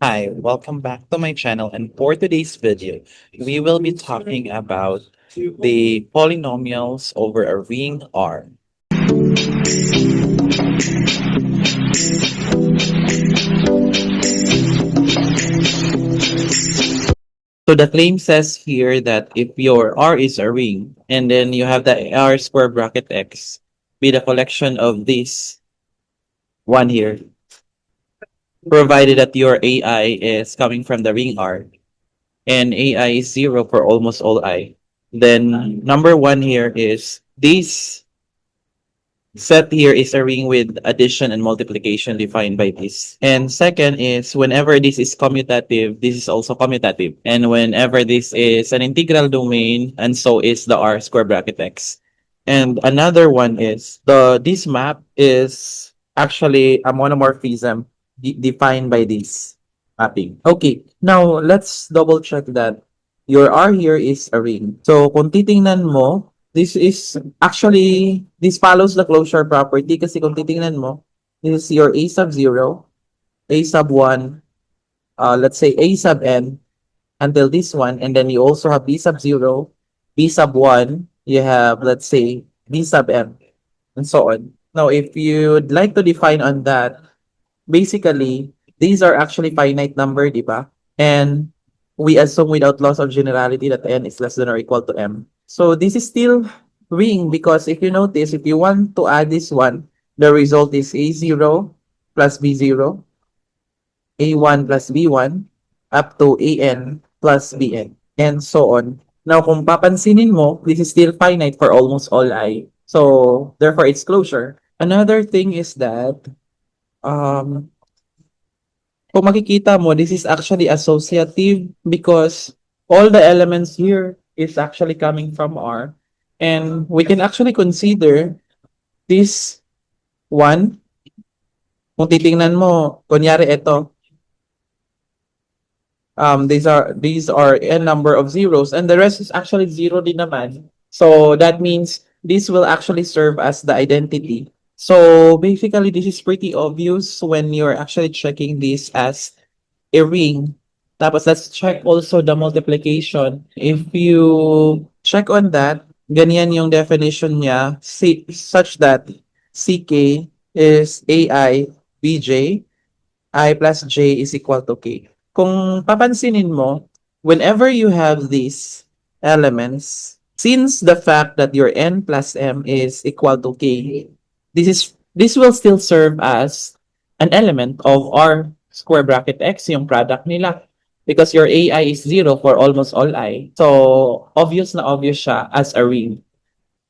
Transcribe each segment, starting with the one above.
Hi, welcome back to my channel, and for today's video, we will be talking about the polynomials over a ring R. So the claim says here that if your R is a ring, and then you have the R square bracket X be the collection of this one here, provided that your AI is coming from the ring R, and AI is 0 for almost all I, then number one here is this set here is a ring with addition and multiplication defined by this. And second is whenever this is commutative, this is also commutative. And whenever this is an integral domain, and so is the R square bracket X. And another one is this map is actually a monomorphism defined by this mapping. Okay, now let's double check that your R here is a ring. So kung titingnan mo, this follows the closure property kasi kung titingnan mo, this is your A sub 0, A sub 1, let's say A sub n until this one, and then you also have B sub 0, B sub 1, you have, let's say, B sub m, and so on. Now, if you'd like to define on that, basically, these are actually finite number, di ba? And we assume without loss of generality that n is less than or equal to m. So this is still ring because if you notice, if you want to add this one, the result is a0 plus b0, a1 plus b1, up to an plus bn, and so on. Now, kung papansinin mo, this is still finite for almost all I. So, therefore, it's closure. Another thing is that, um, kung makikita mo, this is actually associative because all the elements here is actually coming from R. And we can actually consider this one. Kung titingnan mo, kunyari ito, these are n number of zeros and the rest is actually zero din naman. So that means this will actually serve as the identity. So basically, this is pretty obvious when you're actually checking this as a ring. Tapos let's check also the multiplication. If you check on that, ganyan yung definition niya, such that CK is AI BJ, I plus J is equal to K. Kung papansinin mo, whenever you have these elements, since the fact that your N plus M is equal to K, this will still serve as an element of R square bracket X, yung product nila. Because your AI is 0 for almost all I. So, obvious na obvious siya as a ring.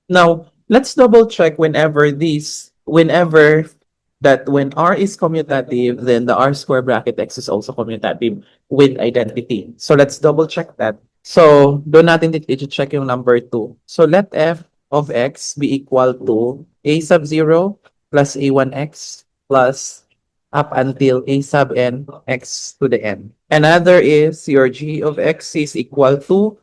Now, let's double check whenever that when R is commutative, then the R square bracket X is also commutative with identity. So let's double check that. So, doon natin i-check yung number 2. So let f of x be equal to a sub 0 plus a1x plus up until a sub n x to the n. Another is your g of x is equal to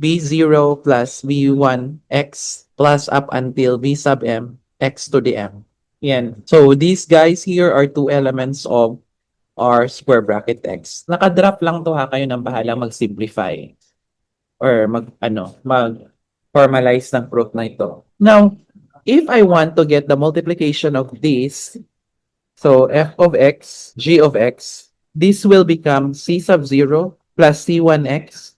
b0 plus b1x plus up until b sub m x to the m. Yan. So these guys here are two elements of our square bracket x. Nakadrop lang to ha, kayo nang bahala mag-simplify or mag-formalize ng proof na ito. Now, if I want to get the multiplication of this, so f of x, g of x, this will become c sub 0 plus c1x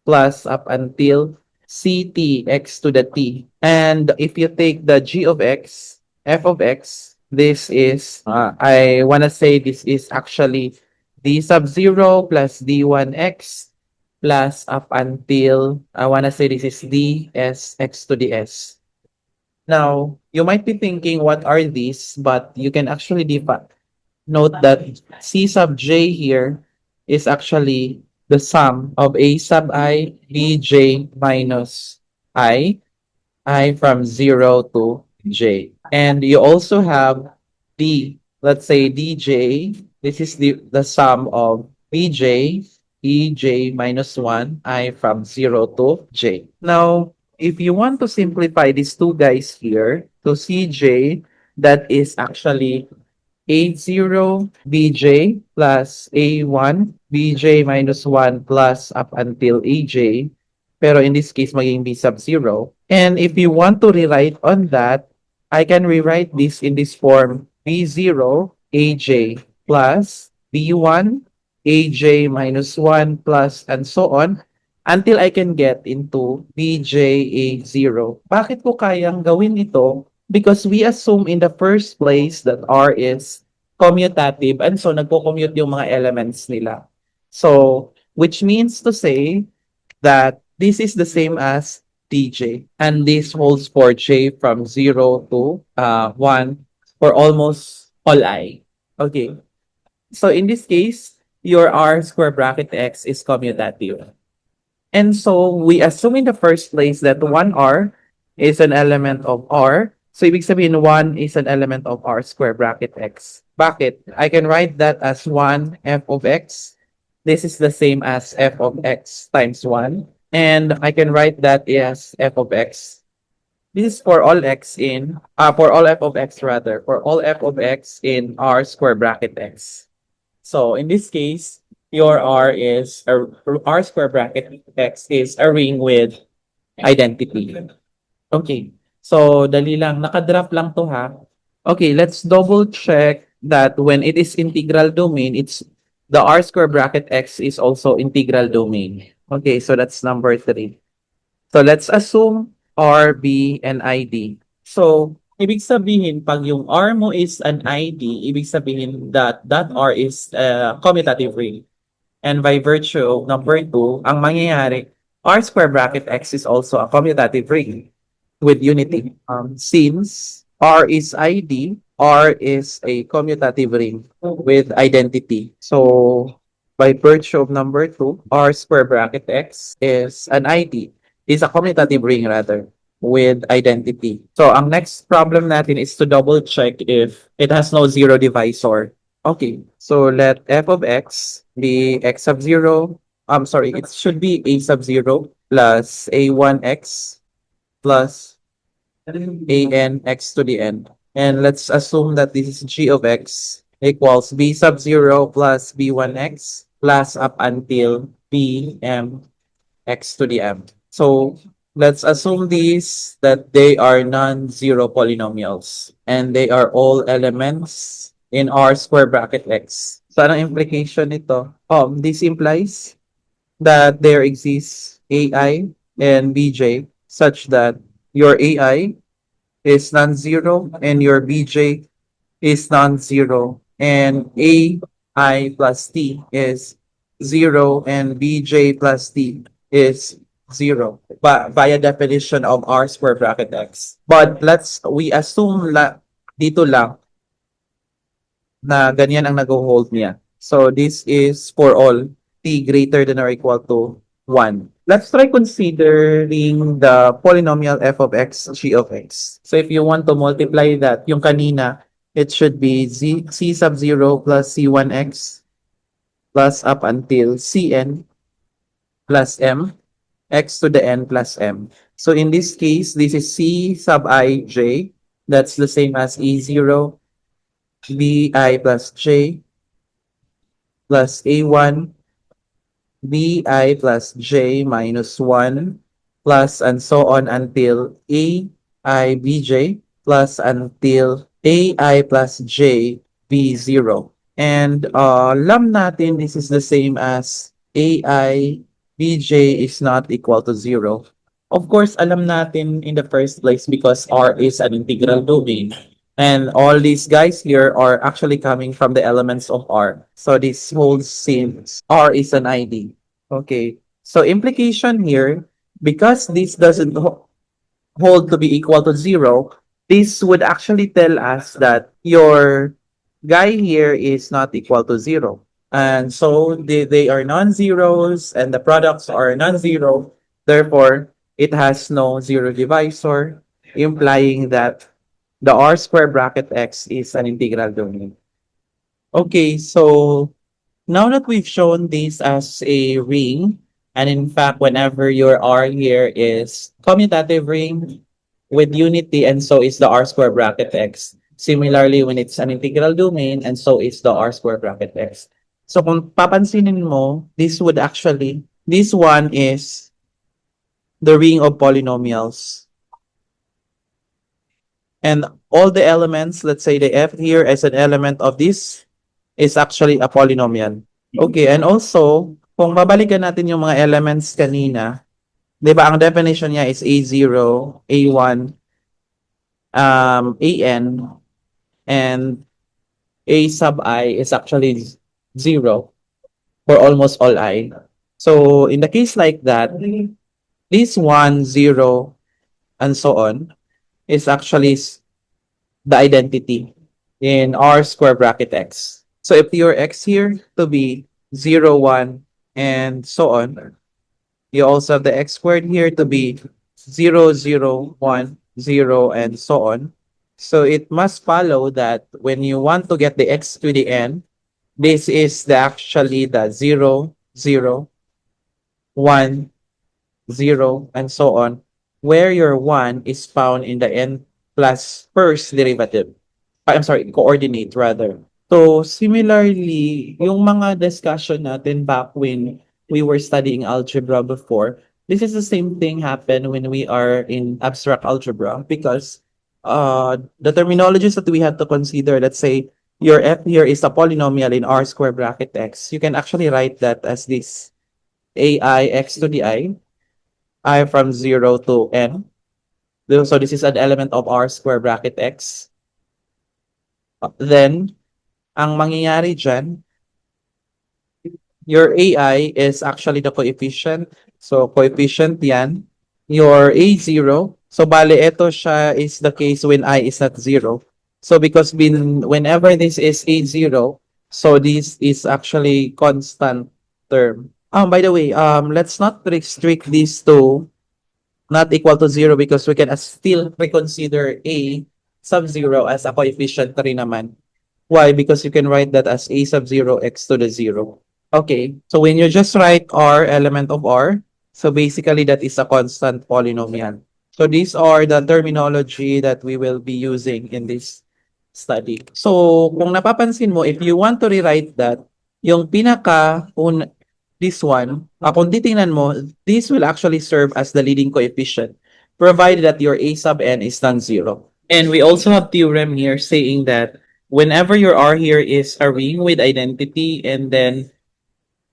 plus up until ct x to the t. And if you take the g of x, f of x, this is, I want to say this is actually d sub 0 plus d1x plus up until, I want to say this is ds x to the s. Now, you might be thinking, what are these? But you can actually note that c sub j here is actually the sum of a sub I, bj minus I from 0 to j. And you also have d, let's say dj, this is the sum of bj, ej minus 1, I from 0 to j. Now, if you want to simplify these two guys here to cj, that is actually A0 bj plus A1 bj minus 1 plus up until AJ. Pero in this case, maging B sub 0. And if you want to rewrite on that, I can rewrite this in this form B0 AJ plus B1 AJ minus 1 plus and so on until I can get into BJA0. Bakit ko kayang gawin ito? Because we assume in the first place that R is commutative and so nagko-commute yung mga elements nila. So, which means to say that this is the same as DJ and this holds for J from 0 to 1 for almost all I. Okay. So in this case, your R square bracket X is commutative. And so we assume in the first place that 1R is an element of R. So ibig sabihin 1 is an element of R square bracket X. Bakit? I can write that as 1 f of X. This is the same as f of X times 1. And I can write that as f of X. This is for all X in, for all f of X rather, for all f of X in R square bracket X. So in this case, your R square bracket X is a ring with identity. Okay. So dali lang, nakadraft lang to ha. Okay, let's double check that when it is integral domain, it's the R square bracket X is also integral domain. Okay, so that's number 3. So let's assume R, B, and ID. So, ibig sabihin, pag yung R mo is an ID, ibig sabihin that that R is a commutative ring. And by virtue of number 2, ang mangyayari, R square bracket X is also a commutative ring with unity. Since R is ID, R is a commutative ring with identity. So, by virtue of number 2, R square bracket X is an ID, is a commutative ring rather, with identity. So, ang next problem natin is to double check if it has no zero divisor. Okay, so let f of x be x sub 0. Sorry, it should be a sub 0 plus a1x plus an x to the n. And let's assume that this is g of x equals b sub 0 plus b1x plus up until bm x to the m. So let's assume these that they are non-zero polynomials and they are all elements in R square bracket X. So anong implication nito? This implies that there exists AI and BJ such that your AI is non-zero and your BJ is non-zero and AI plus T is 0 and BJ plus T is 0 via definition of R square bracket X. But we assume dito lang na ganyan ang nag-hold niya. So this is for all t greater than or equal to 1. Let's try considering the polynomial f of x, g of x. So if you want to multiply that, yung kanina, it should be c sub 0 plus c1x plus up until cn plus m, x to the n plus m. So in this case, this is c sub ij. That's the same as e0 bi plus j plus a1 bi plus j minus 1 plus and so on until ai bj plus until ai plus j b0. And alam natin this is the same as ai bj is not equal to 0. Of course, alam natin in the first place because R is an integral domain. And all these guys here are actually coming from the elements of R. So this holds since R is an ID. Okay. So implication here, because this doesn't hold to be equal to 0, this would actually tell us that your guy here is not equal to 0. And so they are non-zeros and the products are non-zero. Therefore, it has no zero divisor, implying that the R square bracket X is an integral domain. Okay, so now that we've shown this as a ring, and in fact, whenever your R here is commutative ring with unity, and so is the R square bracket X, Similarly, when it's an integral domain, and so is the r square bracket x. So kung papansinin mo, this one is the ring of polynomials. And all the elements, let's say the f here as an element of this, is actually a polynomial. Okay, and also, kung babalikan natin yung mga elements kanina, di ba ang definition niya is A0, A1, AN, and A sub I is actually 0 for almost all I. So in the case like that, this 1, 0, and so on is actually the identity in R square bracket X. So if your X here to be 0, 1, and so on, you also have the X squared here to be 0, 0, 1, 0, and so on. So it must follow that when you want to get the X to the N, this is actually the 0, 0, 1, 0, and so on, where your 1 is found in the n plus first derivative. I'm sorry, coordinate rather. So similarly, yung mga discussion natin back when we were studying algebra before, this is the same thing happen when we are in abstract algebra because the terminologies that we have to consider, let's say your f here is a polynomial in r square bracket x. You can actually write that as this ai x to the I from 0 to n. So this is an element of r square bracket x. Then, ang mangyayari dyan, your AI is actually the coefficient. So, coefficient yan. Your A0. So, bale, ito siya is the case when I is not 0. So, because whenever this is A0, so this is actually constant term. By the way, let's not restrict this to not equal to 0 because we can still reconsider a sub 0 as a coefficient rin naman. Why? Because you can write that as a sub 0 x to the 0. Okay, so when you just write r, element of r, so basically that is a constant polynomial. So these are the terminology that we will be using in this study. So kung napapansin mo, if you want to rewrite that, yung this one, kung titingnan mo, this will actually serve as the leading coefficient, provided that your a sub n is non-zero. And we also have theorem here saying that whenever your R here is a ring with identity, and then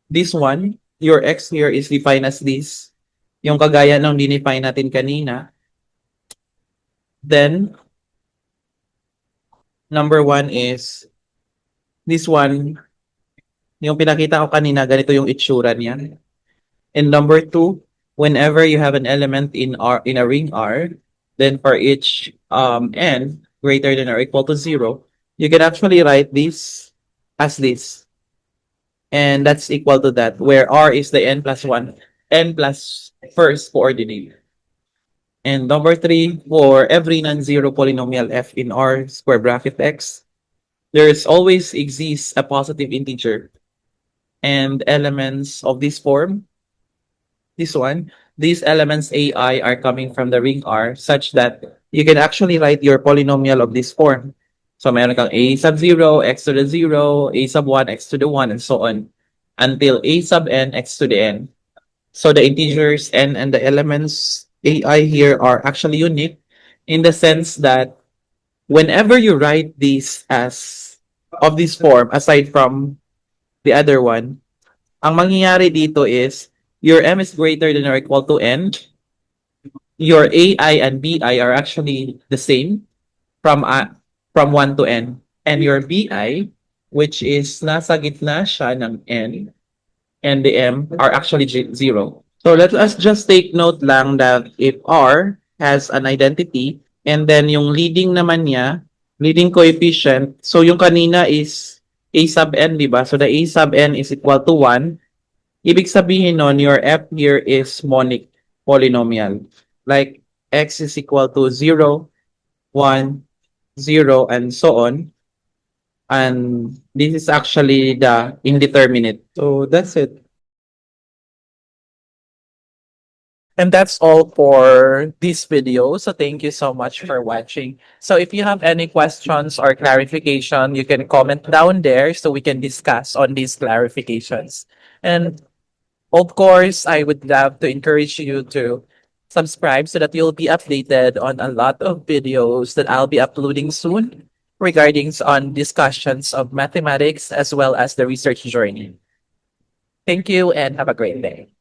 this one, your X here is defined as this, yung kagaya ng dinefine natin kanina, then number one is this one, yung pinakita ko kanina, ganito yung itsura niya. And number two, whenever you have an element in R in a ring R, then for each n greater than or equal to 0, you can actually write this as this. And that's equal to that, where R is the n plus 1, n plus first coordinate. And number three, for every non-zero polynomial f in R square bracket x, there's always exists a positive integer. And elements of this form, this one, these elements AI are coming from the ring R such that you can actually write your polynomial of this form. So meron kang a sub 0, x to the 0, a sub 1, x to the 1, and so on, until a sub n, x to the n. So the integers n and the elements AI here are actually unique in the sense that whenever you write these as of this form, aside from the other one, ang mangyayari dito is your m is greater than or equal to n, your AI and BI are actually the same from 1 to n. And your BI, which is nasa gitna siya ng n, and the m are actually 0. So let us just take note lang that if R has an identity, and then yung leading naman niya, leading coefficient, so yung kanina is a sub n, di ba? So the a sub n is equal to 1. Ibig sabihin nun, your f here is monic polynomial. Like x is equal to 0, 1, 0, and so on. And this is actually the indeterminate. So that's it. And that's all for this video. So thank you so much for watching. So if you have any questions or clarification, you can comment down there so we can discuss on these clarifications. And of course, I would love to encourage you to subscribe so that you'll be updated on a lot of videos that I'll be uploading soon regarding on discussions of mathematics as well as the research journey. Thank you and have a great day.